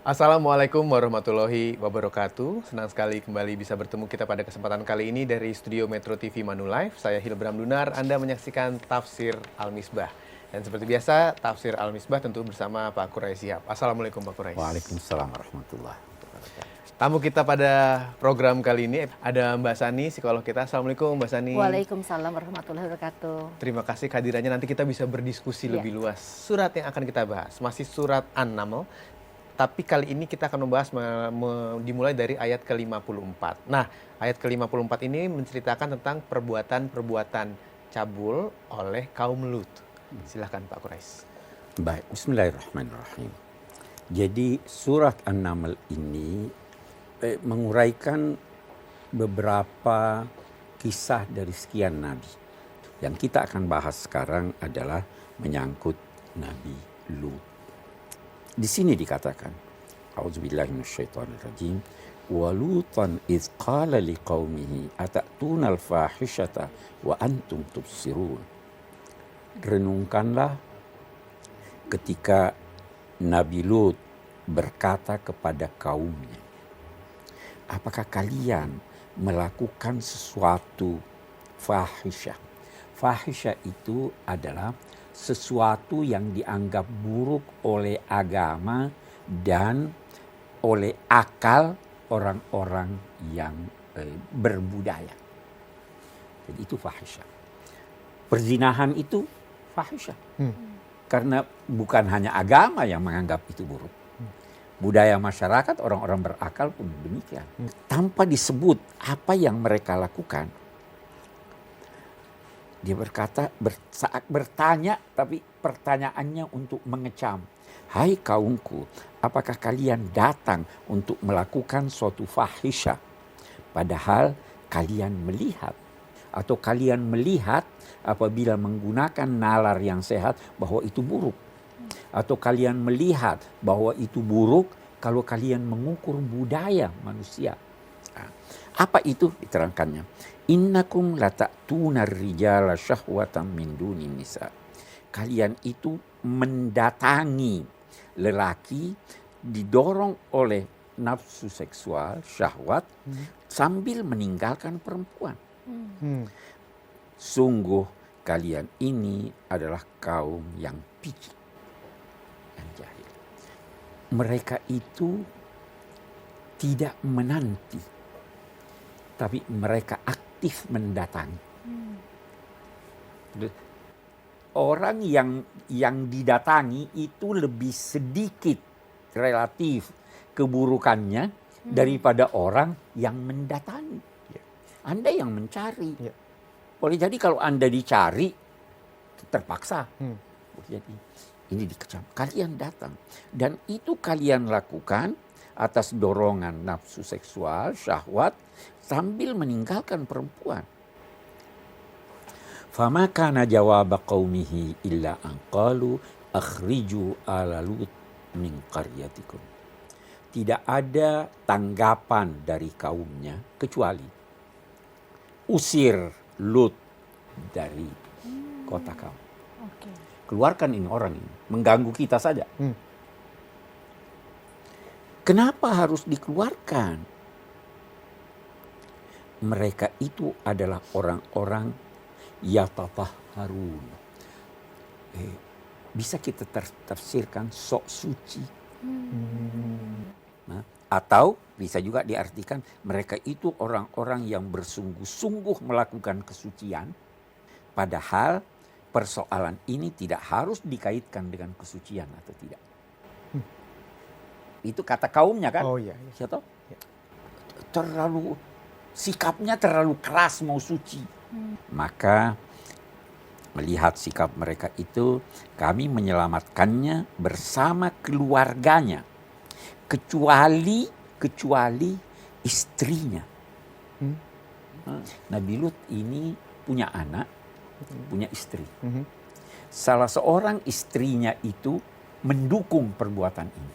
Assalamualaikum warahmatullahi wabarakatuh. Senang sekali kembali bisa bertemu kita pada kesempatan kali ini dari studio Metro TV Manulife. Saya Hilbram Dunar, Anda menyaksikan Tafsir Al-Misbah. Dan seperti biasa, Tafsir Al-Misbah tentu bersama Pak Quraisy Shihab. Assalamualaikum Pak Quraisy. Waalaikumsalam warahmatullahi wabarakatuh. Tamu kita pada program kali ini ada Mbak Sani, psikolog kita. Assalamualaikum Mbak Sani. Waalaikumsalam warahmatullahi wabarakatuh. Terima kasih kehadirannya, nanti kita bisa berdiskusi lebih luas. Surat yang akan kita bahas masih surat An-Naml, tapi kali ini kita akan membahas dimulai dari ayat ke-54. Nah, ayat ke-54 ini menceritakan tentang perbuatan-perbuatan cabul oleh kaum Lut. Silahkan Pak Quraisy. Baik, bismillahirrahmanirrahim. Jadi surat An-Naml ini menguraikan beberapa kisah dari sekian nabi. Yang kita akan bahas sekarang adalah menyangkut Nabi Lut. Di sini dikatakan, A'udzubillahi minasyaitonirrajim, wa lutan idz qala liqaumihi atatuna al-fahishata wa antum tubsirun. Renungkanlah ketika Nabi Lut berkata kepada kaumnya, apakah kalian melakukan sesuatu fahisyah? Fahisyah itu adalah sesuatu yang dianggap buruk oleh agama dan oleh akal orang-orang yang berbudaya. Jadi itu fahisyah. Perzinahan itu fahisyah. Karena bukan hanya agama yang menganggap itu buruk. Budaya masyarakat, orang-orang berakal pun demikian. Tanpa disebut apa yang mereka lakukan. Dia berkata, saat bertanya, tapi pertanyaannya untuk mengecam. Hai kaumku, apakah kalian datang untuk melakukan suatu fahisyah? Padahal kalian melihat. Atau kalian melihat apabila menggunakan nalar yang sehat bahwa itu buruk. Atau kalian melihat bahwa itu buruk kalau kalian mengukur budaya manusia. Apa itu? Diterangkannya. Innakum lata'tunar rijala syahwatan min dunin nisa. Kalian itu mendatangi lelaki didorong oleh nafsu seksual, syahwat, sambil meninggalkan perempuan. Sungguh kalian ini adalah kaum yang picik, yang jahil. Mereka itu tidak menanti, tapi mereka aktif mendatangi. Orang yang didatangi itu lebih sedikit relatif keburukannya daripada orang yang mendatangi. Anda yang mencari. Boleh jadi kalau Anda dicari, terpaksa. Jadi ini dikecam. Kalian datang. Dan itu kalian lakukan atas dorongan nafsu seksual, syahwat, sambil meninggalkan perempuan. Fama kana jawaba qaumihi illa an qalu akhriju ala Lut min qaryatikum. Tidak ada tanggapan dari kaumnya kecuali usir Lut dari kota kamu. Keluarkan ini orang ini, mengganggu kita saja. Kenapa harus dikeluarkan? Mereka itu adalah orang-orang yatatahharun. Bisa kita tafsirkan sok suci. Nah, atau bisa juga diartikan mereka itu orang-orang yang bersungguh-sungguh melakukan kesucian. Padahal persoalan ini tidak harus dikaitkan dengan kesucian atau tidak. Itu kata kaumnya kan? Oh iya. Siapa tahu? Sikapnya terlalu keras mau suci. Maka melihat sikap mereka itu, kami menyelamatkannya bersama keluarganya. Kecuali istrinya. Nabi Lut ini punya anak, punya istri. Salah seorang istrinya itu mendukung perbuatan ini.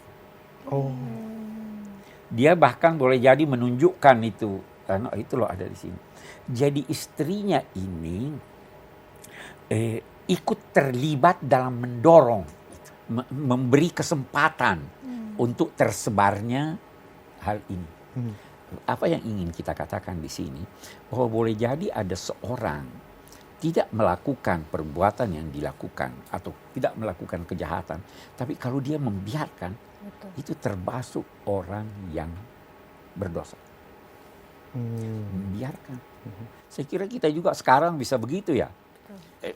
Dia bahkan boleh jadi menunjukkan itu. Itu loh ada di sini. Jadi istrinya ini ikut terlibat dalam mendorong, memberi kesempatan untuk tersebarnya hal ini. Apa yang ingin kita katakan di sini, bahwa boleh jadi ada seorang tidak melakukan perbuatan yang dilakukan atau tidak melakukan kejahatan, tapi kalau dia membiarkan, Betul. itu termasuk orang yang berdosa. Membiarkan. Saya kira kita juga sekarang bisa begitu ya.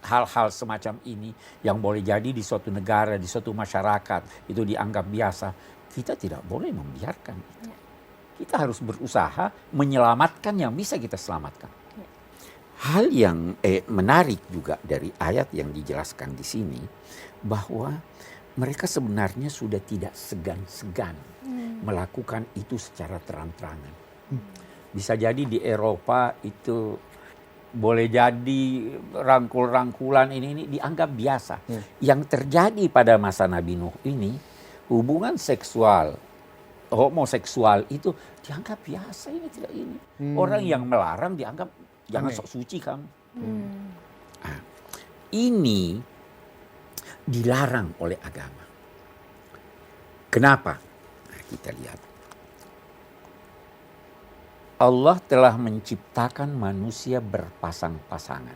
Hal-hal semacam ini yang boleh jadi di suatu negara, di suatu masyarakat itu dianggap biasa. Kita tidak boleh membiarkan itu. Kita harus berusaha menyelamatkan yang bisa kita selamatkan. Hal yang menarik juga dari ayat yang dijelaskan di sini, bahwa mereka sebenarnya sudah tidak segan-segan melakukan itu secara terang-terangan. Bisa jadi di Eropa itu boleh jadi rangkul-rangkulan ini dianggap biasa. Yang terjadi pada masa Nabi Nuh ini, hubungan seksual, homoseksual itu dianggap biasa, ini tidak ini. Orang yang melarang dianggap jangan sok suci kamu. Nah, ini dilarang oleh agama. Kenapa? Nah, kita lihat. Allah telah menciptakan manusia berpasang-pasangan.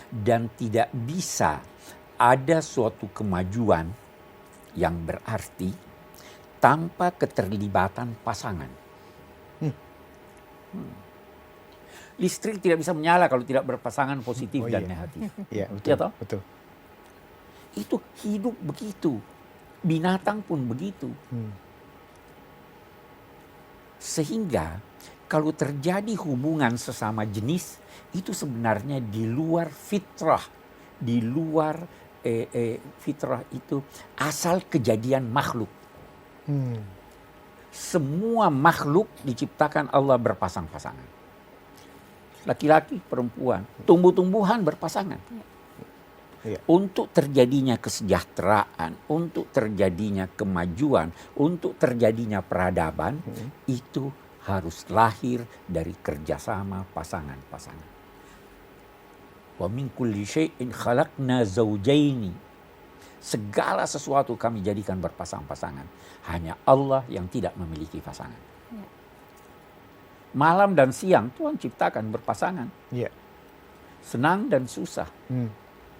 Dan tidak bisa ada suatu kemajuan yang berarti tanpa keterlibatan pasangan. Listrik tidak bisa menyala kalau tidak berpasangan positif dan negatif. Iya, Ya toh? betul. Itu hidup begitu. Binatang pun begitu. Sehingga kalau terjadi hubungan sesama jenis, itu sebenarnya di luar fitrah. Di luar fitrah itu asal kejadian makhluk. Semua makhluk diciptakan Allah berpasang-pasangan. Laki-laki, perempuan, tumbuh-tumbuhan berpasangan. Untuk terjadinya kesejahteraan, untuk terjadinya kemajuan, untuk terjadinya peradaban, itu harus lahir dari kerjasama pasangan-pasangan. Wa min kulli syai'in khalaqna zawjaini. Segala sesuatu kami jadikan berpasang-pasangan. Hanya Allah yang tidak memiliki pasangan. Malam dan siang Tuhan ciptakan berpasangan. Senang dan susah.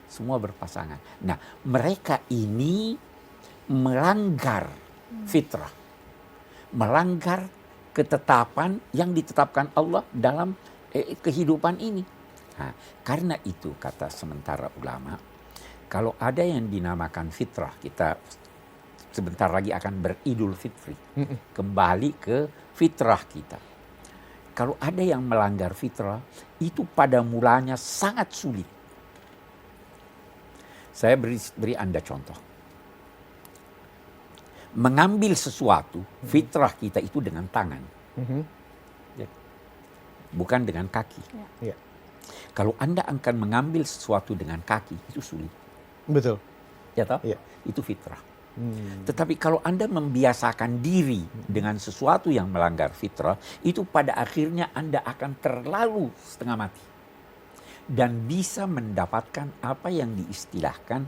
Semua berpasangan. Nah, mereka ini melanggar fitrah. Melanggar ketetapan yang ditetapkan Allah dalam kehidupan ini. Nah, karena itu kata sementara ulama, kalau ada yang dinamakan fitrah, kita sebentar lagi akan beridul fitri. Kembali ke fitrah kita. Kalau ada yang melanggar fitrah, itu pada mulanya sangat sulit. Saya beri Anda contoh. Mengambil sesuatu, fitrah kita itu dengan tangan. Bukan dengan kaki. Kalau Anda akan mengambil sesuatu dengan kaki, itu sulit. Betul. Ya toh? Itu fitrah. Tetapi kalau Anda membiasakan diri dengan sesuatu yang melanggar fitrah, itu pada akhirnya Anda akan terlalu setengah mati. Dan bisa mendapatkan apa yang diistilahkan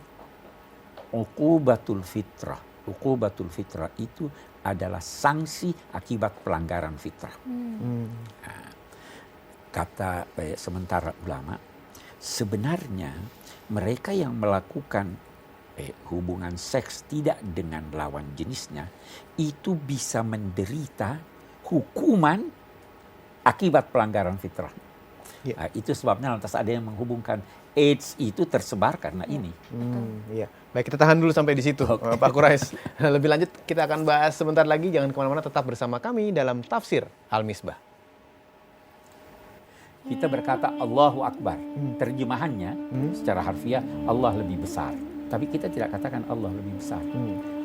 uqubatul fitrah. Uqubatul fitrah itu adalah sanksi akibat pelanggaran fitrah. Nah, kata sementara ulama, sebenarnya mereka yang melakukan hubungan seks tidak dengan lawan jenisnya, itu bisa menderita hukuman akibat pelanggaran fitrah. Nah, itu sebabnya lantas ada yang menghubungkan AIDS itu tersebar karena ini. Baik, kita tahan dulu sampai di situ, Pak Quraish. Lebih lanjut kita akan bahas sebentar lagi. Jangan kemana-mana, tetap bersama kami dalam Tafsir Al-Misbah. Kita berkata Allahu Akbar. Terjemahannya secara harfiah Allah lebih besar. Tapi kita tidak katakan Allah lebih besar.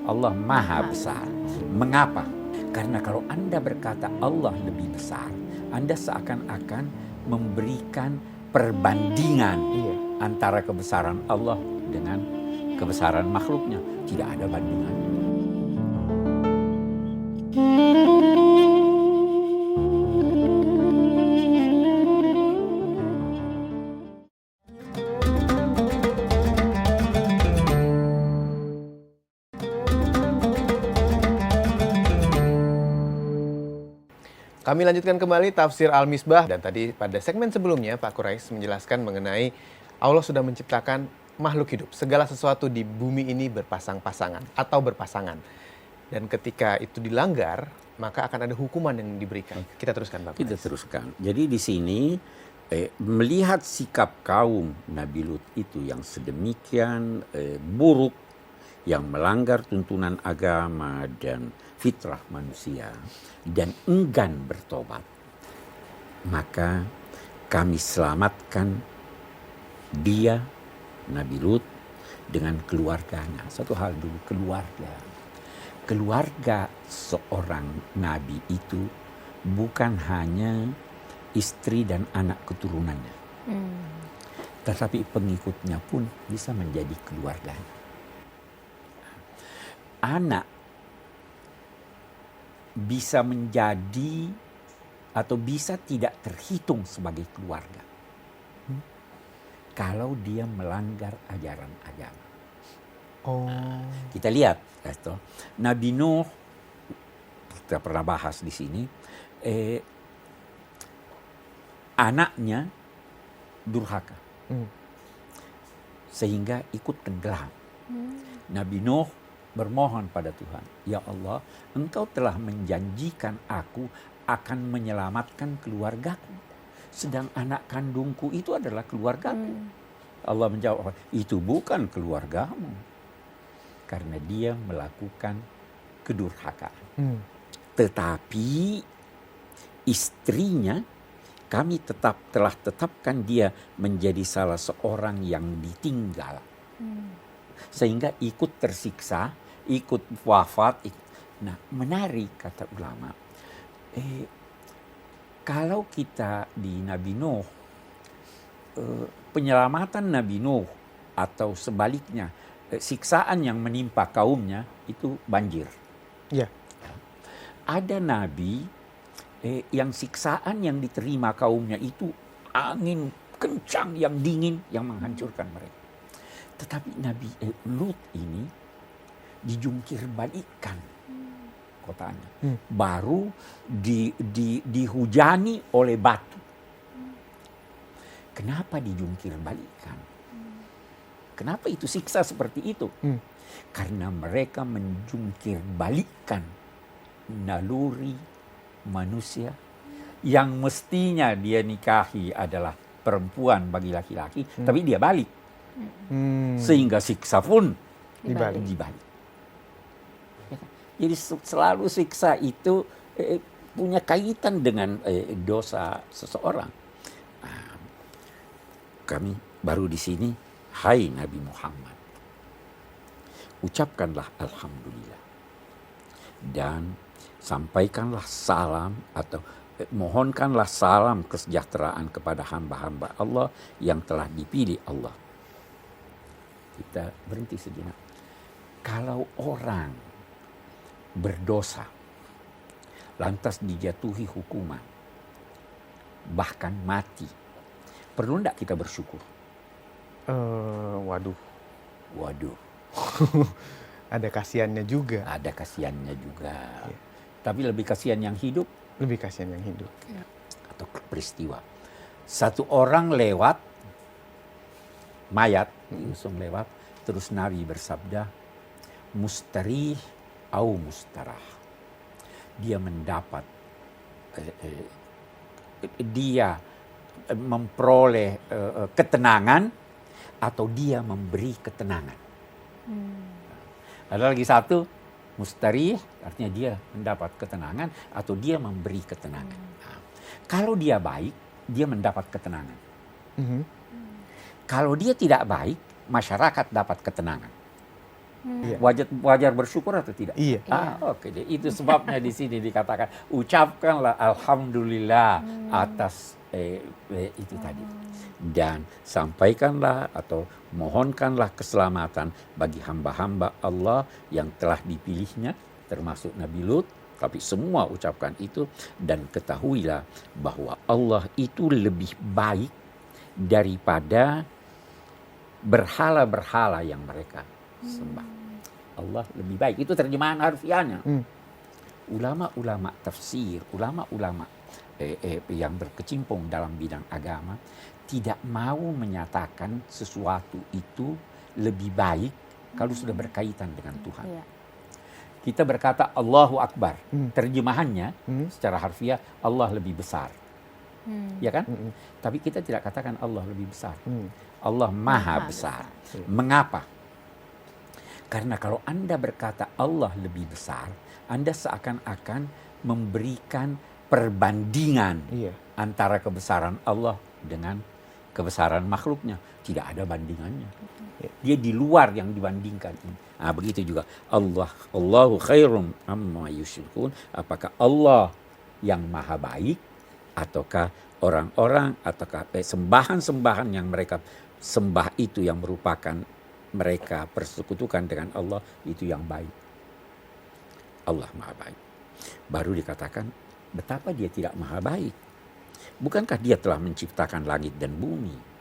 Allah maha besar. Mengapa? Karena kalau Anda berkata Allah lebih besar, Anda seakan-akan memberikan perbandingan antara kebesaran Allah dengan kebesaran makhluknya. Tidak ada bandingan. Kami lanjutkan kembali tafsir Al-Misbah. Dan tadi pada segmen sebelumnya Pak Quraisy menjelaskan mengenai Allah sudah menciptakan makhluk hidup. Segala sesuatu di bumi ini berpasang-pasangan atau berpasangan. Dan ketika itu dilanggar, maka akan ada hukuman yang diberikan. Kita teruskan Pak Kita Quraisy. teruskan. Jadi di sini melihat sikap kaum Nabi Lut itu yang sedemikian buruk, yang melanggar tuntunan agama dan fitrah manusia dan enggan bertobat, maka kami selamatkan dia, Nabi Lut, dengan keluarganya. Satu hal dulu, keluarga. Keluarga seorang nabi itu bukan hanya istri dan anak keturunannya, tetapi pengikutnya pun bisa menjadi keluarganya. Anak bisa menjadi atau bisa tidak terhitung sebagai keluarga kalau dia melanggar ajaran agama. Kita lihat, Nabi Nuh, kita pernah bahas di sini, anaknya durhaka, sehingga ikut tenggelam. Nabi Nuh bermohon pada Tuhan, ya Allah, Engkau telah menjanjikan aku akan menyelamatkan keluargaku, sedang anak kandungku itu adalah keluargaku. Allah menjawab, itu bukan keluargamu, karena dia melakukan kedurhakaan. Tetapi istrinya kami telah tetapkan dia menjadi salah seorang yang ditinggal, sehingga ikut tersiksa, ikut wafat. Nah, menarik kata ulama. Kalau kita di Nabi Nuh, penyelamatan Nabi Nuh atau sebaliknya, siksaan yang menimpa kaumnya itu banjir. Ya. Ada nabi yang siksaan yang diterima kaumnya itu angin kencang yang dingin yang menghancurkan mereka. Tetapi Nabi Lut ini dijungkir balikkan kotanya. Baru dihujani oleh batu. Kenapa dijungkir balikkan? Kenapa itu siksa seperti itu? Karena mereka menjungkir balikkan naluri manusia yang mestinya dia nikahi adalah perempuan bagi laki-laki, tapi dia balik. Sehingga siksa pun dibalik. Jadi selalu siksa itu punya kaitan dengan dosa seseorang. Kami baru di sini, hai Nabi Muhammad, ucapkanlah Alhamdulillah dan sampaikanlah salam atau mohonkanlah salam kesejahteraan kepada hamba-hamba Allah yang telah dipilih Allah. Kita berhenti sejenak. Kalau orang berdosa lantas dijatuhi hukuman, bahkan mati, perlu enggak kita bersyukur? Waduh. Ada kasihannya juga. Ada kasihannya juga. Ya. Tapi lebih kasihan yang hidup. Lebih kasihan yang hidup. Ya. Atau peristiwa. Satu orang lewat, mayat, langsung lewat, terus Nabi bersabda, mustarih au mustarah. Dia mendapat, dia memperoleh ketenangan atau dia memberi ketenangan. Ada lagi satu, mustarih artinya dia mendapat ketenangan atau dia memberi ketenangan. Nah, kalau dia baik, dia mendapat ketenangan. Kalau dia tidak baik, masyarakat dapat ketenangan. Wajar bersyukur atau tidak? Iya. Oke deh. Itu sebabnya di sini dikatakan ucapkanlah alhamdulillah atas itu tadi. Dan sampaikanlah atau mohonkanlah keselamatan bagi hamba-hamba Allah yang telah dipilihnya, termasuk Nabi Lut. Tapi semua ucapkan itu dan ketahuilah bahwa Allah itu lebih baik daripada berhala-berhala yang mereka sembah. Allah lebih baik. Itu terjemahan harfiahnya. Ulama-ulama tafsir, ulama-ulama yang berkecimpung dalam bidang agama tidak mau menyatakan sesuatu itu lebih baik kalau sudah berkaitan dengan Tuhan. Iya. Kita berkata Allahu Akbar, terjemahannya secara harfiah Allah lebih besar, ya kan? Tapi kita tidak katakan Allah lebih besar. Allah Maha besar. Mengapa? Karena kalau Anda berkata Allah lebih besar, Anda seakan-akan memberikan perbandingan antara kebesaran Allah dengan kebesaran makhluknya. Tidak ada bandingannya. Dia di luar yang dibandingkan. Nah, begitu juga Allahu khairum amma yusyrikun. Apakah Allah yang maha baik, ataukah orang-orang, ataukah sembahan-sembahan yang mereka sembah itu yang merupakan mereka persekutukan dengan Allah itu yang baik. Allah maha baik. Baru dikatakan betapa dia tidak maha baik. Bukankah dia telah menciptakan langit dan bumi?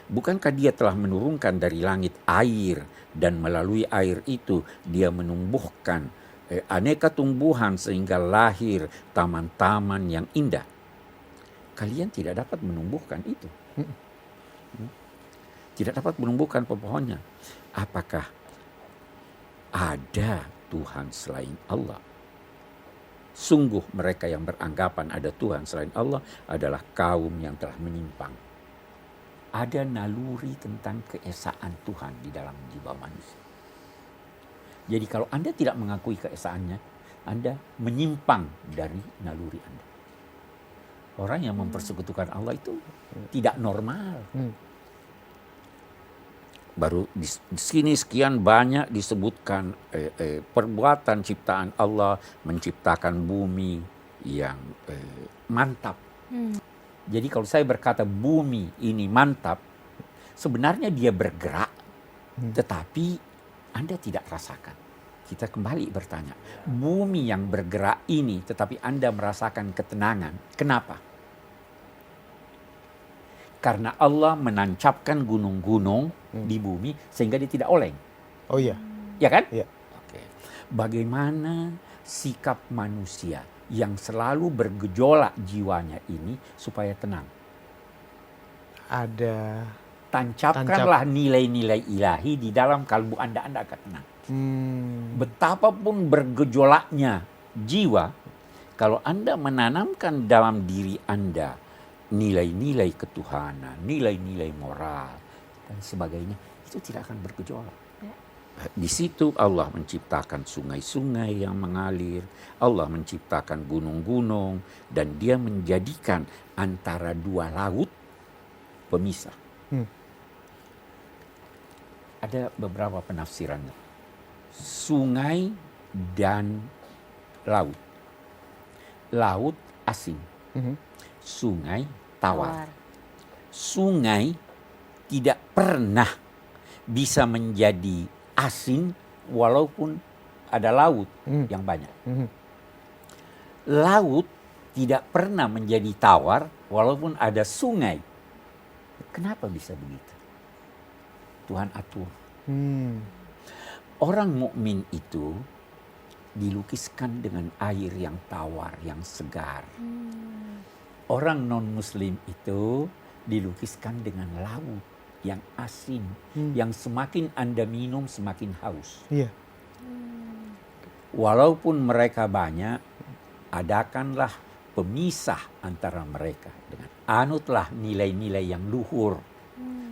Bukankah dia telah menurunkan dari langit air dan melalui air itu dia menumbuhkan aneka tumbuhan sehingga lahir taman-taman yang indah? Kalian tidak dapat menumbuhkan itu. Tidak dapat menumbuhkan pepohonnya. Apakah ada Tuhan selain Allah? Sungguh mereka yang beranggapan ada Tuhan selain Allah adalah kaum yang telah menyimpang. Ada naluri tentang keesaan Tuhan di dalam jiwa manusia. Jadi kalau Anda tidak mengakui keesaannya, Anda menyimpang dari naluri Anda. Orang yang mempersekutukan Allah itu tidak normal. Baru di sini sekian banyak disebutkan perbuatan ciptaan Allah menciptakan bumi yang mantap. Jadi kalau saya berkata bumi ini mantap, sebenarnya dia bergerak, tetapi Anda tidak rasakan. Kita kembali bertanya, bumi yang bergerak ini tetapi Anda merasakan ketenangan, kenapa? Karena Allah menancapkan gunung-gunung di bumi sehingga dia tidak oleng. Oh iya. Ya kan? Iya. Oke. Bagaimana sikap manusia yang selalu bergejolak jiwanya ini supaya tenang? Ada Tancapkanlah nilai-nilai ilahi di dalam kalbu Anda akan tenang. Betapapun bergejolaknya jiwa, kalau Anda menanamkan dalam diri Anda nilai-nilai ketuhanan, nilai-nilai moral, dan sebagainya, itu tidak akan bergejolak. Di situ Allah menciptakan sungai-sungai yang mengalir, Allah menciptakan gunung-gunung, dan dia menjadikan antara dua laut pemisah. Ada beberapa penafsirannya. Sungai dan laut. Laut asing. Sungai tawar. Sungai tidak pernah bisa menjadi asin walaupun ada laut yang banyak. Laut tidak pernah menjadi tawar walaupun ada sungai. Kenapa bisa begitu? Tuhan atur. Orang mukmin itu dilukiskan dengan air yang tawar, yang segar. Orang non-muslim itu dilukiskan dengan laut yang asin, yang semakin Anda minum semakin haus. Iya. Walaupun mereka banyak, adakanlah pemisah antara mereka dengan anutlah nilai-nilai yang luhur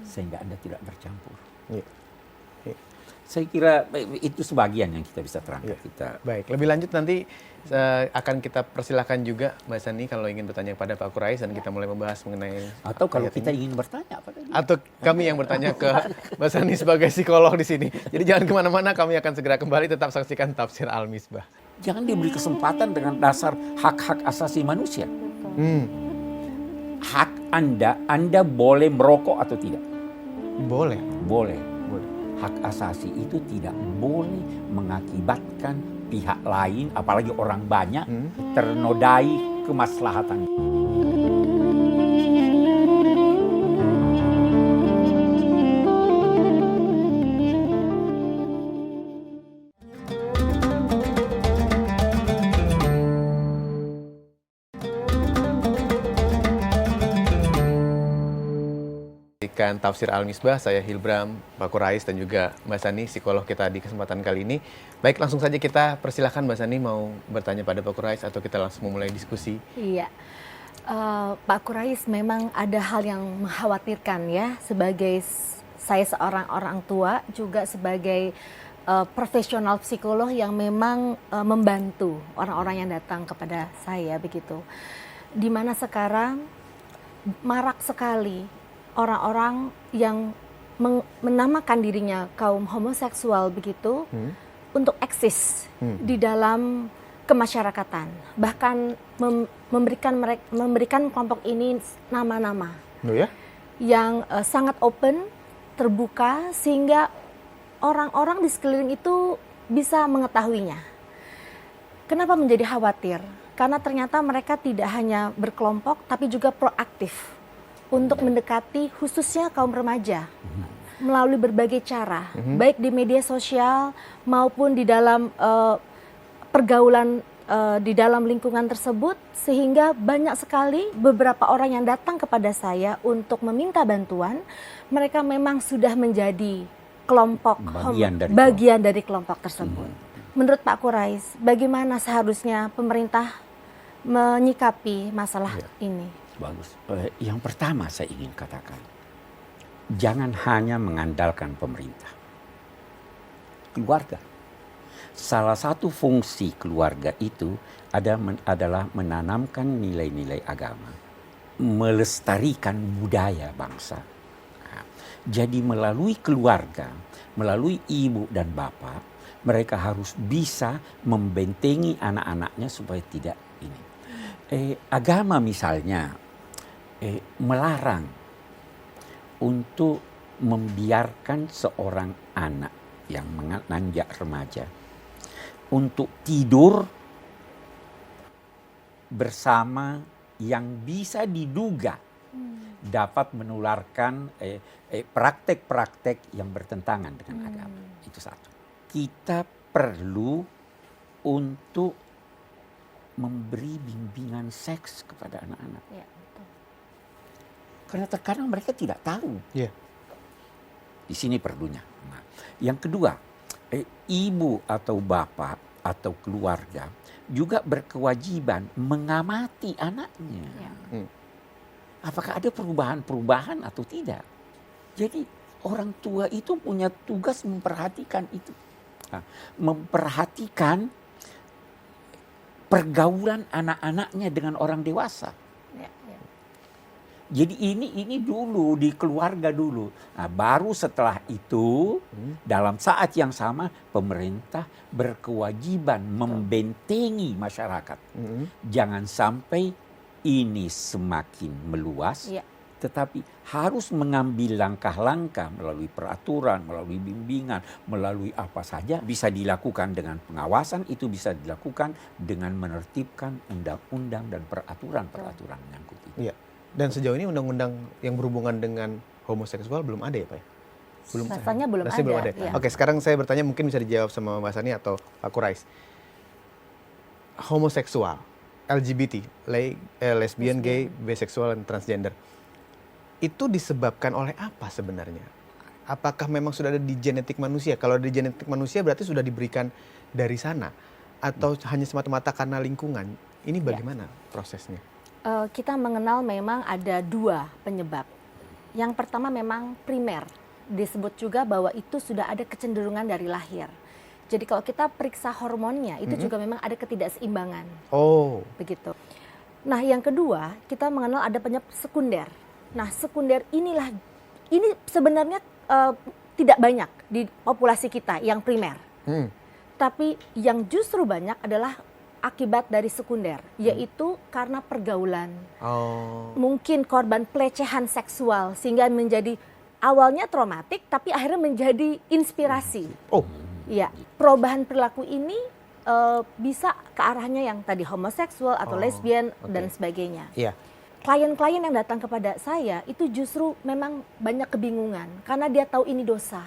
sehingga Anda tidak bercampur. Iya. Saya kira itu sebagian yang kita bisa terangkan. Baik, lebih lanjut nanti akan kita persilahkan juga Mbak Sani kalau ingin bertanya kepada Pak Qurais dan kita mulai membahas mengenai atau kalau kita ini. ingin bertanya apa tadi? Atau kami yang bertanya ke Mbak Sani sebagai psikolog di sini. Jadi jangan kemana-mana, kami akan segera kembali, tetap saksikan Tafsir Al-Misbah. Jangan diberi kesempatan dengan dasar hak-hak asasi manusia. Hak Anda boleh merokok atau tidak? Boleh. Boleh. Hak asasi itu tidak boleh mengakibatkan pihak lain, apalagi orang banyak, ternodai kemaslahatan. menyaksikan Tafsir Al-Misbah. Saya Hilbram, Pak Qurais, dan juga Mbak Sani, psikolog kita di kesempatan kali ini. Baik, langsung saja kita persilahkan Mbak Sani mau bertanya pada Pak Qurais atau kita langsung memulai diskusi. Iya, Pak Qurais, memang ada hal yang mengkhawatirkan ya, sebagai saya seorang orang tua, juga sebagai profesional psikolog yang memang membantu orang-orang yang datang kepada saya begitu. Di mana sekarang marak sekali orang-orang yang menamakan dirinya kaum homoseksual begitu untuk eksis di dalam kemasyarakatan, bahkan memberikan kelompok ini nama-nama yang sangat open, terbuka, sehingga orang-orang di sekeliling itu bisa mengetahuinya. Kenapa menjadi khawatir? Karena ternyata mereka tidak hanya berkelompok, tapi juga proaktif untuk mendekati khususnya kaum remaja melalui berbagai cara, baik di media sosial maupun di dalam pergaulan di dalam lingkungan tersebut, sehingga banyak sekali beberapa orang yang datang kepada saya untuk meminta bantuan, mereka memang sudah menjadi kelompok bagian dari kelompok tersebut. Menurut Pak Qurais, bagaimana seharusnya pemerintah menyikapi masalah ini? Bagus. Yang pertama saya ingin katakan, jangan hanya mengandalkan pemerintah. Keluarga. Salah satu fungsi keluarga itu adalah menanamkan nilai-nilai agama, melestarikan budaya bangsa. Jadi melalui keluarga, melalui ibu dan bapak, mereka harus bisa membentengi anak-anaknya supaya tidak ini. Agama misalnya melarang untuk membiarkan seorang anak yang menanjak remaja untuk tidur bersama yang bisa diduga dapat menularkan praktek-praktek yang bertentangan dengan agama. Itu satu. Kita perlu untuk memberi bimbingan seks kepada anak-anak. Ya, betul. Karena terkadang mereka tidak tahu. Yeah. Di sini perlunya. Nah, yang kedua, ibu atau bapak atau keluarga juga berkewajiban mengamati anaknya. Ya. Apakah ada perubahan-perubahan atau tidak. Jadi orang tua itu punya tugas memperhatikan itu. Nah, memperhatikan pergaulan anak-anaknya dengan orang dewasa. Ya, ya. Jadi ini dulu di keluarga dulu. Nah, baru setelah itu dalam saat yang sama pemerintah berkewajiban membentengi masyarakat. Jangan sampai ini semakin meluas. Ya. Tetapi harus mengambil langkah-langkah melalui peraturan, melalui bimbingan, melalui apa saja bisa dilakukan dengan pengawasan, itu bisa dilakukan dengan menertibkan undang-undang dan peraturan-peraturan menyangkut itu. Iya. Dan sejauh ini undang-undang yang berhubungan dengan homoseksual belum ada ya Pak? Rasanya belum ada. Ya. Oke, sekarang saya bertanya mungkin bisa dijawab sama Mbak Sani atau Pak Qurais. Homoseksual, LGBT, lesbian, gay, biseksual, dan transgender. Itu disebabkan oleh apa sebenarnya? Apakah memang sudah ada di genetik manusia? Kalau di genetik manusia berarti sudah diberikan dari sana. Atau hanya semata-mata karena lingkungan? Ini bagaimana prosesnya? Kita mengenal memang ada dua penyebab. Yang pertama memang primer. Disebut juga bahwa itu sudah ada kecenderungan dari lahir. Jadi kalau kita periksa hormonnya, itu juga memang ada ketidakseimbangan. Oh. Begitu. Nah yang kedua, kita mengenal ada penyebab sekunder. Nah sekunder ini sebenarnya tidak banyak di populasi kita yang primer. Tapi yang justru banyak adalah akibat dari sekunder, yaitu karena pergaulan. Mungkin korban pelecehan seksual sehingga menjadi awalnya traumatik tapi akhirnya menjadi inspirasi. Ya, perubahan perilaku ini bisa ke arahnya yang tadi homoseksual atau lesbian dan sebagainya. Klien-klien yang datang kepada saya itu justru memang banyak kebingungan karena dia tahu ini dosa.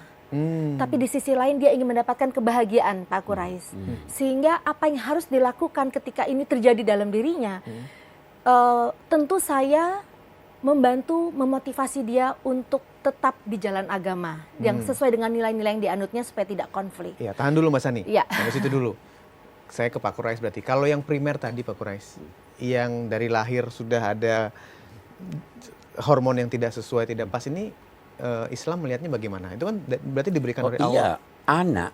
Tapi di sisi lain dia ingin mendapatkan kebahagiaan, Pak Qurais. Sehingga apa yang harus dilakukan ketika ini terjadi dalam dirinya, tentu saya membantu memotivasi dia untuk tetap di jalan agama yang sesuai dengan nilai-nilai yang dianutnya supaya tidak konflik. Ya, tahan dulu Mas Sani. Ya. Sampai situ dulu. Saya ke Pak Qurais berarti. Kalau yang primer tadi Pak Qurais, yang dari lahir sudah ada hormon yang tidak sesuai, tidak pas, ini Islam melihatnya bagaimana? Itu kan berarti diberikan dari awal. Iya, anak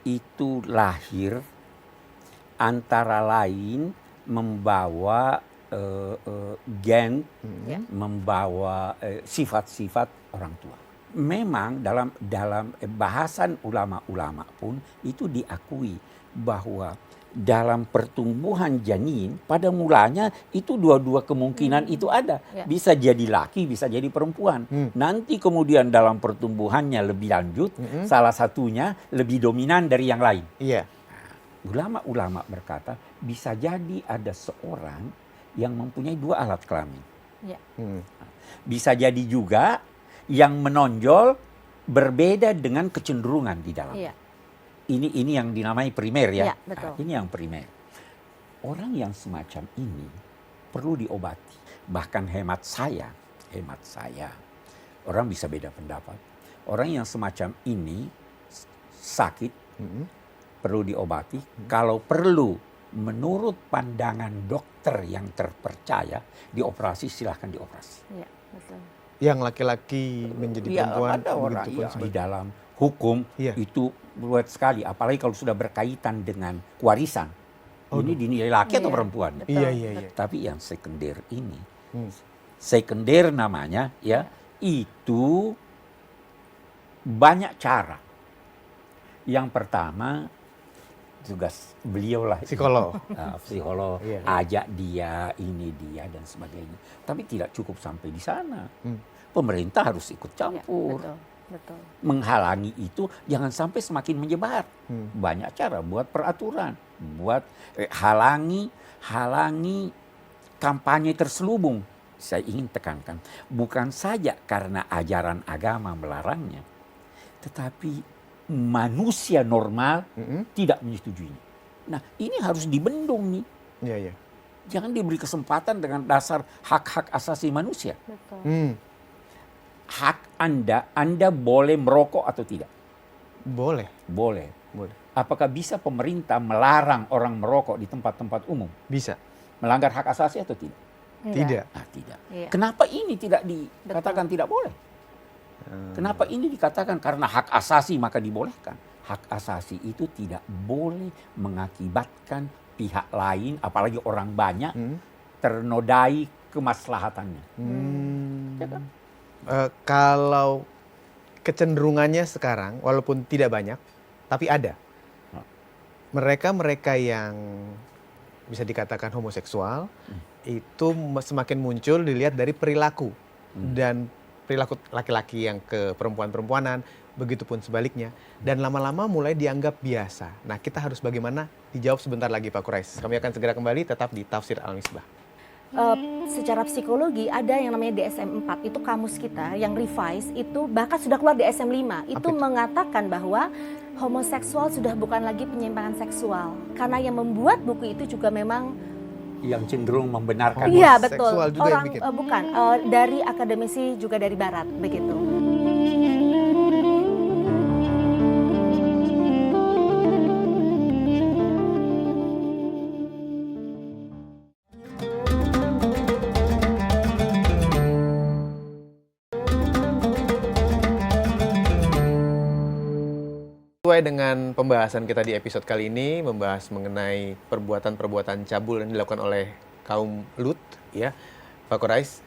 itu lahir antara lain membawa gen, membawa sifat-sifat orang tua. Memang dalam bahasan ulama-ulama pun itu diakui bahwa dalam pertumbuhan janin pada mulanya itu dua-dua kemungkinan itu ada. Bisa jadi laki, bisa jadi perempuan. Nanti kemudian dalam pertumbuhannya lebih lanjut, salah satunya lebih dominan dari yang lain. Iya. Ulama-ulama berkata bisa jadi ada seorang yang mempunyai dua alat kelamin. Bisa jadi juga yang menonjol berbeda dengan kecenderungan di dalam. Ini yang dinamai primer ya. Betul. Ini yang primer. Orang yang semacam ini perlu diobati. Bahkan hemat saya, orang bisa beda pendapat. Orang yang semacam ini sakit, perlu diobati. Kalau perlu, menurut pandangan dokter yang terpercaya, dioperasi, silahkan dioperasi. Iya, betul. Yang laki-laki menjadi perempuan, ada orang begitu pun di sebaliknya. dalam hukum Iya. itu luas sekali, apalagi kalau sudah berkaitan dengan warisan. Ini dinilai laki atau perempuan. Betul. Iya. Tapi yang sekunder ini, sekunder namanya ya, itu banyak cara. Yang pertama, tugas beliau lah, Psikolog. psikolog, Iya. ajak dia, ini dia dan sebagainya. Tapi tidak cukup sampai di sana. Pemerintah harus ikut campur. Betul. Menghalangi itu jangan sampai semakin menyebar. Banyak cara buat peraturan, buat halangi kampanye terselubung. Saya ingin tekankan, bukan saja karena ajaran agama melarangnya, tetapi manusia normal tidak menyetujuinya. Nah, ini harus dibendung nih. Iya. Jangan diberi kesempatan dengan dasar hak-hak asasi manusia. Betul. Hak Anda boleh merokok atau tidak? Boleh. Boleh. Apakah bisa pemerintah melarang orang merokok di tempat-tempat umum? Bisa. Melanggar hak asasi atau tidak? Tidak. Tidak. Iya. Kenapa ini tidak dikatakan tidak boleh? Kenapa ini dikatakan karena hak asasi maka dibolehkan? Hak asasi itu tidak boleh mengakibatkan pihak lain, apalagi orang banyak, ternodai kemaslahatannya. Ya kan? Kalau kecenderungannya sekarang, walaupun tidak banyak, tapi ada. Mereka yang bisa dikatakan homoseksual, itu semakin muncul dilihat dari perilaku. Dan perilaku laki-laki yang ke perempuan-perempuanan, begitupun sebaliknya. Dan lama-lama mulai dianggap biasa. Nah, kita harus bagaimana? Dijawab sebentar lagi Pak Qurais. Kami akan segera kembali tetap di Tafsir Al-Misbah. Secara psikologi ada yang namanya DSM-4, itu kamus kita yang revise, itu bahkan sudah keluar DSM-5, itu mengatakan bahwa homoseksual sudah bukan lagi penyimpangan seksual. Karena yang membuat buku itu juga memang yang cenderung membenarkan. iya betul, Seksual juga yang bikin. bukan dari akademisi juga dari barat begitu. Sesuai dengan pembahasan kita di episode kali ini, membahas mengenai perbuatan-perbuatan cabul yang dilakukan oleh kaum Lut, ya, Pak Qurais,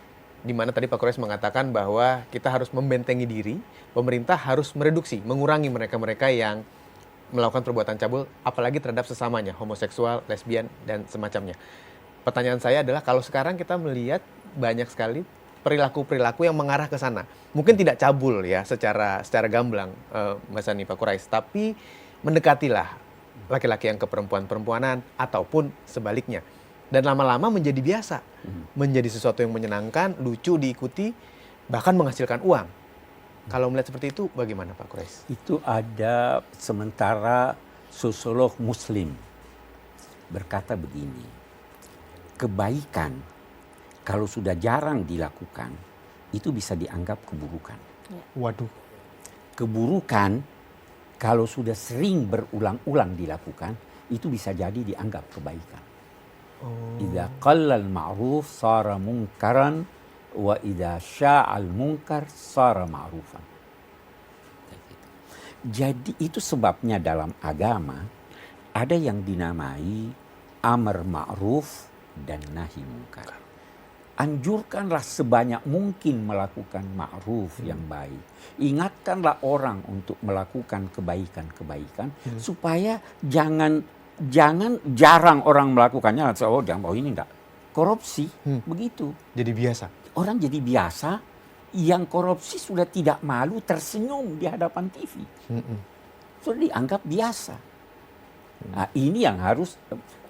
di mana tadi Pak Qurais mengatakan bahwa kita harus membentengi diri, pemerintah harus mereduksi, mengurangi mereka-mereka yang melakukan perbuatan cabul, apalagi terhadap sesamanya, homoseksual, lesbian, dan semacamnya. Pertanyaan saya adalah, kalau sekarang kita melihat banyak sekali perilaku-perilaku yang mengarah ke sana. Mungkin tidak cabul ya secara gamblang, Mas Sani, Pak Qurais, tapi mendekatilah laki-laki yang ke perempuan-perempuanan ataupun sebaliknya. Dan lama-lama menjadi biasa, menjadi sesuatu yang menyenangkan, lucu, diikuti, bahkan menghasilkan uang. Kalau melihat seperti itu, bagaimana Pak Qurais? Itu ada sementara sosiolog Muslim berkata begini, kebaikan kalau sudah jarang dilakukan, itu bisa dianggap keburukan. Waduh. Keburukan kalau sudah sering berulang-ulang dilakukan, itu bisa jadi dianggap kebaikan. Idza qallal ma'ruf sara munkaran wa idza sya'al munkar sara ma'rufan. Jadi itu sebabnya dalam agama ada yang dinamai amar ma'ruf dan nahi munkar. Anjurkanlah sebanyak mungkin melakukan ma'ruf yang baik. Ingatkanlah orang untuk melakukan kebaikan-kebaikan supaya jangan jarang orang melakukannya. Oh, ini enggak. Korupsi, begitu. Jadi biasa. Orang jadi biasa, yang korupsi sudah tidak malu tersenyum di hadapan TV. Sudah dianggap biasa. Nah, ini yang harus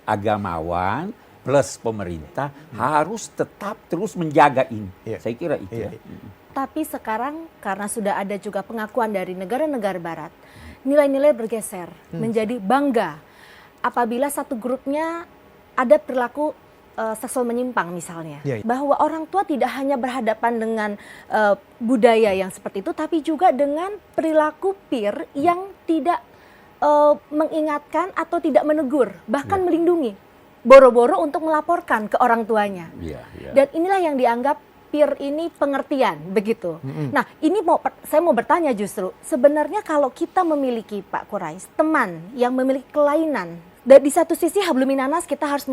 agamawan plus pemerintah harus tetap terus menjaga ini. Saya kira itu. Tapi sekarang karena sudah ada juga pengakuan dari negara-negara barat, nilai-nilai bergeser menjadi bangga apabila satu grupnya ada perilaku seksual menyimpang misalnya. Bahwa orang tua tidak hanya berhadapan dengan budaya yang seperti itu, tapi juga dengan perilaku peer yang tidak mengingatkan atau tidak menegur, bahkan melindungi. Boro-boro untuk melaporkan ke orang tuanya. Dan inilah yang dianggap peer ini pengertian, begitu. Nah, ini saya mau bertanya justru, sebenarnya kalau kita memiliki Pak Quraish, teman yang memiliki kelainan, dan di satu sisi hablum minanas kita harus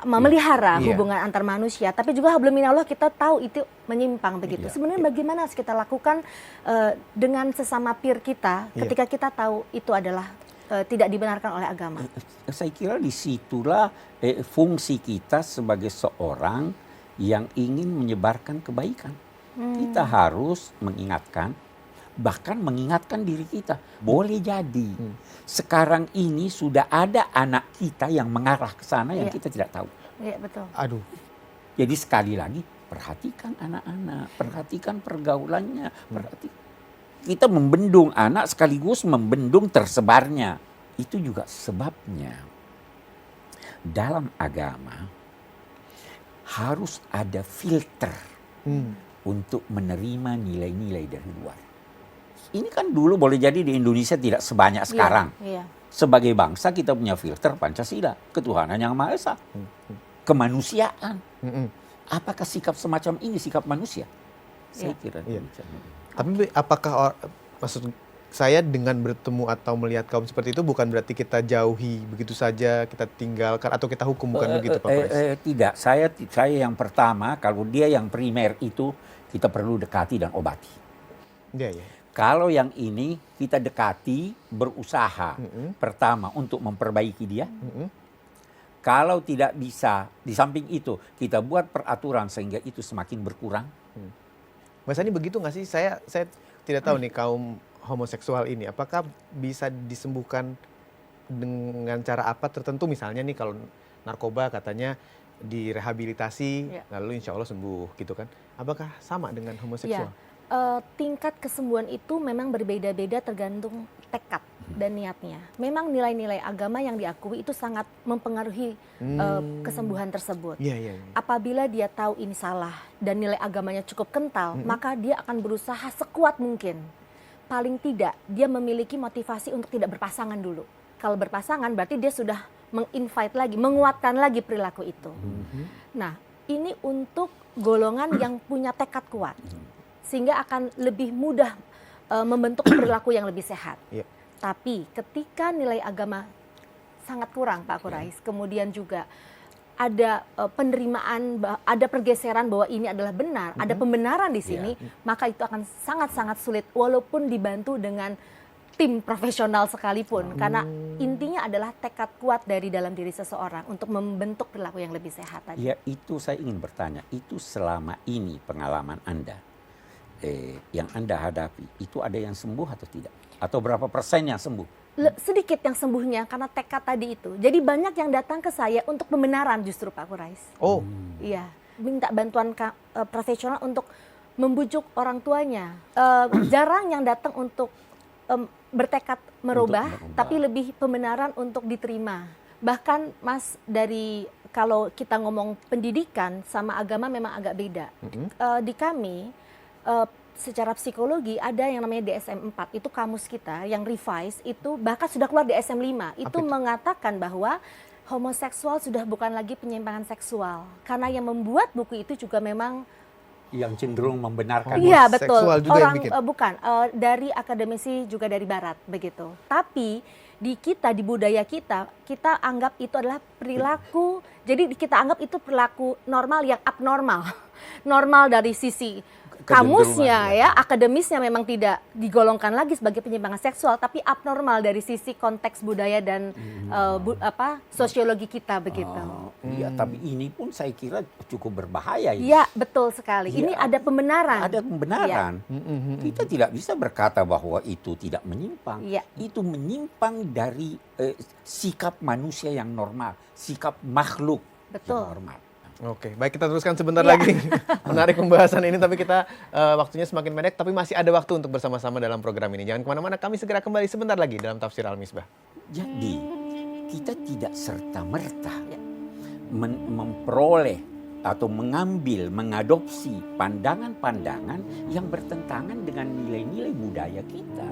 memelihara hubungan antar manusia, tapi juga hablum minallah kita tahu itu menyimpang, begitu. Sebenarnya bagaimana harus kita lakukan dengan sesama peer kita ketika kita tahu itu adalah tidak dibenarkan oleh agama? Saya kira disitulah fungsi kita sebagai seorang yang ingin menyebarkan kebaikan. Kita harus mengingatkan, bahkan mengingatkan diri kita. Boleh jadi sekarang ini sudah ada anak kita yang mengarah ke sana yang kita tidak tahu. Iya, betul. Aduh. Jadi sekali lagi, perhatikan anak-anak, perhatikan pergaulannya, kita membendung anak sekaligus membendung tersebarnya. Itu juga sebabnya dalam agama harus ada filter untuk menerima nilai-nilai dari luar. Ini kan dulu boleh jadi di Indonesia tidak sebanyak sekarang. Sebagai bangsa kita punya filter Pancasila, ketuhanan yang Maha Esa, kemanusiaan. Apakah sikap semacam ini sikap manusia? Saya kira. Tapi apakah maksud saya dengan bertemu atau melihat kaum seperti itu bukan berarti kita jauhi begitu saja, kita tinggalkan atau kita hukum, bukan begitu Pak Quraish? Tidak, saya yang pertama, kalau dia yang primer itu kita perlu dekati dan obati. Kalau yang ini kita dekati, berusaha pertama untuk memperbaiki dia. Kalau tidak bisa, di samping itu kita buat peraturan sehingga itu semakin berkurang. Mas Ani begitu nggak sih? Saya tidak tahu nih kaum homoseksual ini apakah bisa disembuhkan dengan cara apa tertentu, misalnya nih kalau narkoba katanya direhabilitasi lalu insya Allah sembuh gitu kan? Apakah sama dengan homoseksual? Tingkat kesembuhan itu memang berbeda-beda tergantung tekad dan niatnya. Memang nilai-nilai agama yang diakui itu sangat mempengaruhi kesembuhan tersebut. Apabila dia tahu ini salah dan nilai agamanya cukup kental, maka dia akan berusaha sekuat mungkin. Paling tidak dia memiliki motivasi untuk tidak berpasangan dulu. Kalau berpasangan berarti dia sudah menginvite lagi, menguatkan lagi perilaku itu. Nah, ini untuk golongan yang punya tekad kuat. Sehingga akan lebih mudah membentuk perilaku yang lebih sehat. Tapi ketika nilai agama sangat kurang Pak Quraish, kemudian juga ada penerimaan, ada pergeseran bahwa ini adalah benar, ada pembenaran di sini, maka itu akan sangat-sangat sulit walaupun dibantu dengan tim profesional sekalipun. Karena intinya adalah tekad kuat dari dalam diri seseorang untuk membentuk perilaku yang lebih sehat tadi. Ya, itu saya ingin bertanya, itu selama ini pengalaman Anda, yang Anda hadapi, itu ada yang sembuh atau tidak? Atau berapa persen yang sembuh? Sedikit yang sembuhnya karena tekad tadi itu. Jadi banyak yang datang ke saya untuk pembenaran justru Pak Quraish. Iya, minta bantuan profesional untuk membujuk orang tuanya. Jarang yang datang untuk bertekad merubah, tapi lebih pembenaran untuk diterima. Bahkan Mas, dari kalau kita ngomong pendidikan sama agama memang agak beda. Di kami secara psikologi ada yang namanya DSM-4, itu kamus kita yang revise itu bahkan sudah keluar DSM-5. Itu mengatakan bahwa homoseksual sudah bukan lagi penyimpangan seksual. Karena yang membuat buku itu juga memang yang cenderung membenarkan. Iya, betul. Juga Orang yang bikin. bukan dari akademisi juga dari barat begitu. Tapi di kita, di budaya kita, kita anggap itu adalah perilaku. Jadi kita anggap itu perilaku normal yang abnormal. Normal dari sisi kamusnya ya, akademisnya memang tidak digolongkan lagi sebagai penyimpangan seksual, tapi abnormal dari sisi konteks budaya dan sosiologi kita begitu. Iya, tapi ini pun saya kira cukup berbahaya. Iya, betul sekali. Ya, ini ada pembenaran. Ada pembenaran. Kita tidak bisa berkata bahwa itu tidak menyimpang. Ya. Itu menyimpang dari sikap manusia yang normal, sikap makhluk Betul. yang normal. Oke, baik, kita teruskan sebentar lagi. Menarik pembahasan ini, tapi kita waktunya semakin pendek, tapi masih ada waktu untuk bersama-sama dalam program ini. Jangan kemana-mana, kami segera kembali sebentar lagi dalam Tafsir Al-Misbah. Jadi kita tidak serta-merta memperoleh atau mengambil, mengadopsi pandangan-pandangan yang bertentangan dengan nilai-nilai budaya kita.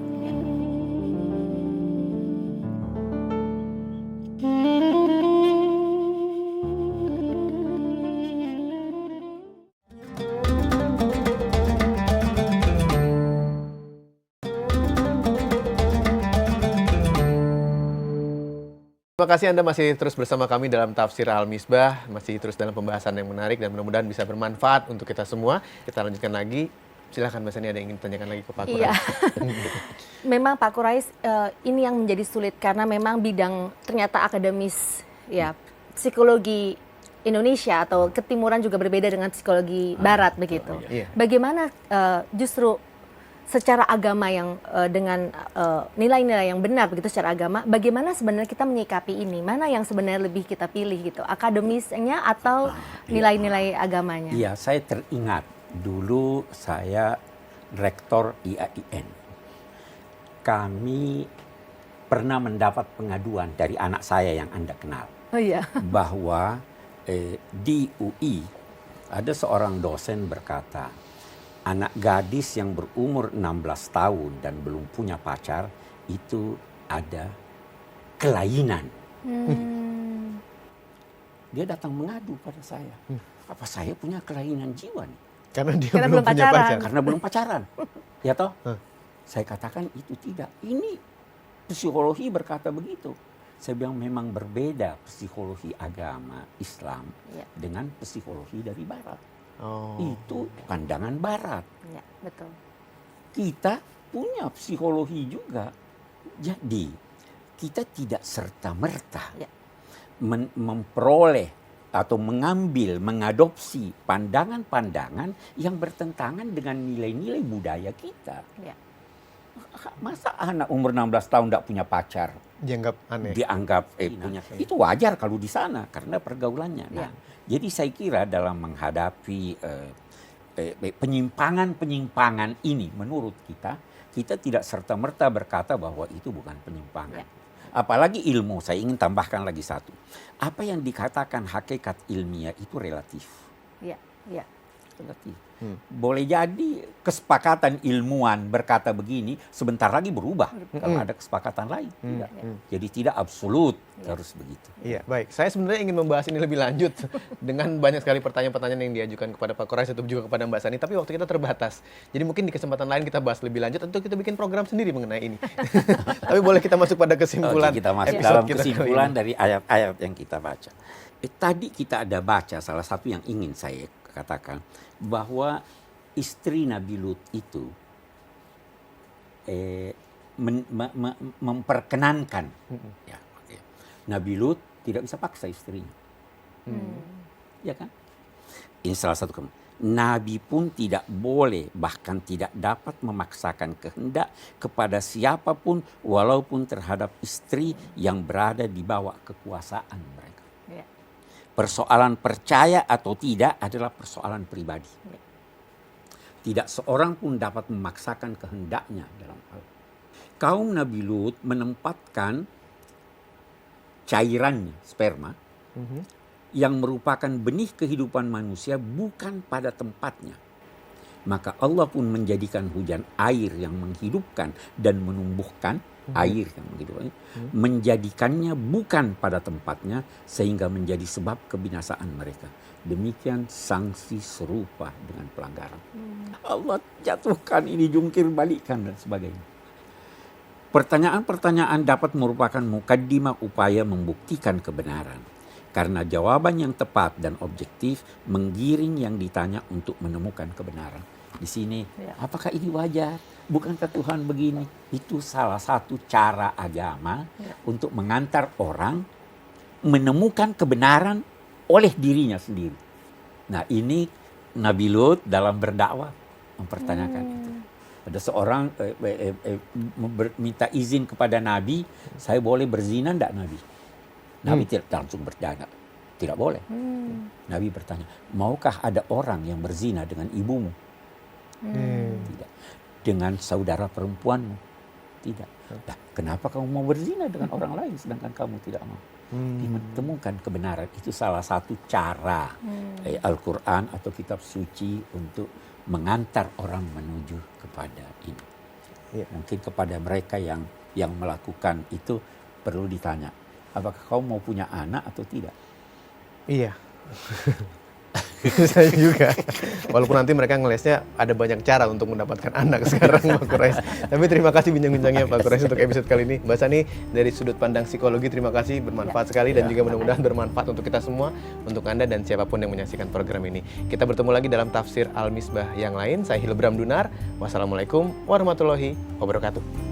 Terima kasih Anda masih terus bersama kami dalam Tafsir Al-Misbah, masih terus dalam pembahasan yang menarik dan mudah-mudahan bisa bermanfaat untuk kita semua. Kita lanjutkan lagi. Silakan Mbak Sani, ada yang ingin ditanyakan lagi ke Pak Qurais. Iya. Memang Pak Qurais, ini yang menjadi sulit karena memang bidang ternyata akademis ya, psikologi Indonesia atau ketimuran juga berbeda dengan psikologi barat begitu. Iya. Bagaimana justru secara agama yang dengan nilai-nilai yang benar begitu secara agama, bagaimana sebenarnya kita menyikapi ini? Mana yang sebenarnya lebih kita pilih gitu? Akademisnya atau nilai-nilai agamanya? Iya, saya teringat dulu saya rektor IAIN. Kami pernah mendapat pengaduan dari anak saya yang Anda kenal. Oh iya. Bahwa di UI ada seorang dosen berkata, anak gadis yang berumur 16 tahun dan belum punya pacar itu ada kelainan. Dia datang mengadu pada saya. Apa saya punya kelainan jiwa nih? Karena dia Karena belum belum punya pacaran. pacar. Karena belum pacaran. Ya toh? Saya katakan itu tidak. Ini psikologi berkata begitu. Saya bilang memang berbeda psikologi agama Islam dengan psikologi dari Barat. Itu pandangan Barat. Ya, betul. Kita punya psikologi juga. Jadi kita tidak serta-merta memperoleh atau mengambil, mengadopsi pandangan-pandangan yang bertentangan dengan nilai-nilai budaya kita. Ya. Masa anak umur 16 tahun tidak punya pacar? Dianggap aneh. Dianggap punya. Itu wajar kalau di sana karena pergaulannya. Nah, jadi saya kira dalam menghadapi penyimpangan-penyimpangan ini menurut kita tidak serta-merta berkata bahwa itu bukan penyimpangan. Apalagi ilmu, saya ingin tambahkan lagi satu. Apa yang dikatakan hakikat ilmiah itu relatif. Ya. Relatif. Boleh jadi kesepakatan ilmuwan berkata begini, sebentar lagi berubah kalau ada kesepakatan lain. Jadi tidak absolut harus begitu. Iya, baik. Saya sebenarnya ingin membahas ini lebih lanjut dengan banyak sekali pertanyaan-pertanyaan yang diajukan kepada Pak Qurais atau juga kepada Mbak Sani, tapi waktu kita terbatas. Jadi mungkin di kesempatan lain kita bahas lebih lanjut atau kita bikin program sendiri mengenai ini. Tapi boleh kita masuk pada kesimpulan. Kita masuk episode dalam kita kesimpulan dari ayat-ayat yang kita baca. Tadi kita ada baca salah satu yang ingin saya katakan bahwa istri Nabi Lut itu memperkenankan Nabi Lut tidak bisa paksa istrinya. Ya kan? Ini salah satu Nabi pun tidak boleh bahkan tidak dapat memaksakan kehendak kepada siapapun walaupun terhadap istri yang berada di bawah kekuasaan mereka. Persoalan percaya atau tidak adalah persoalan pribadi. Tidak seorang pun dapat memaksakan kehendaknya dalam hal. Kaum Nabi Lut menempatkan cairannya, sperma, yang merupakan benih kehidupan manusia bukan pada tempatnya. Maka Allah pun menjadikan hujan air yang menghidupkan dan menumbuhkan air yang menghidupkan, menjadikannya bukan pada tempatnya sehingga menjadi sebab kebinasaan mereka. Demikian sanksi serupa dengan pelanggaran. Allah jatuhkan ini, jungkir balikan dan sebagainya. Pertanyaan-pertanyaan dapat merupakan mukaddimah upaya membuktikan kebenaran. Karena jawaban yang tepat dan objektif menggiring yang ditanya untuk menemukan kebenaran. Di sini, apakah ini wajar? Bukankah Tuhan begini? Itu salah satu cara agama untuk mengantar orang menemukan kebenaran oleh dirinya sendiri. Nah, ini Nabi Lut dalam berdakwah mempertanyakan itu. Ada seorang minta izin kepada Nabi, saya boleh berzina enggak Nabi? Nabi tidak langsung bertanya, tidak boleh. Nabi bertanya, maukah ada orang yang berzina dengan ibumu? Tidak. Dengan saudara perempuanmu? Tidak. Nah, kenapa kamu mau berzina dengan orang lain sedangkan kamu tidak mau? Ditemukan kebenaran. Itu salah satu cara Al-Quran atau kitab suci untuk mengantar orang menuju kepada ini. Mungkin kepada mereka yang melakukan itu perlu ditanya, apakah kau mau punya anak atau tidak? Iya. Saya juga. Walaupun nanti mereka ngelesnya ada banyak cara untuk mendapatkan anak sekarang, Pak Quraish. Tapi terima kasih bincang-bincangnya Pak Quraish untuk episode kali ini. Mbak Sani, dari sudut pandang psikologi, terima kasih, bermanfaat sekali dan juga mudah-mudahan bermanfaat untuk kita semua, untuk Anda dan siapapun yang menyaksikan program ini. Kita bertemu lagi dalam tafsir Al-Misbah yang lain. Saya Hilbram Dunar. Wassalamualaikum warahmatullahi wabarakatuh.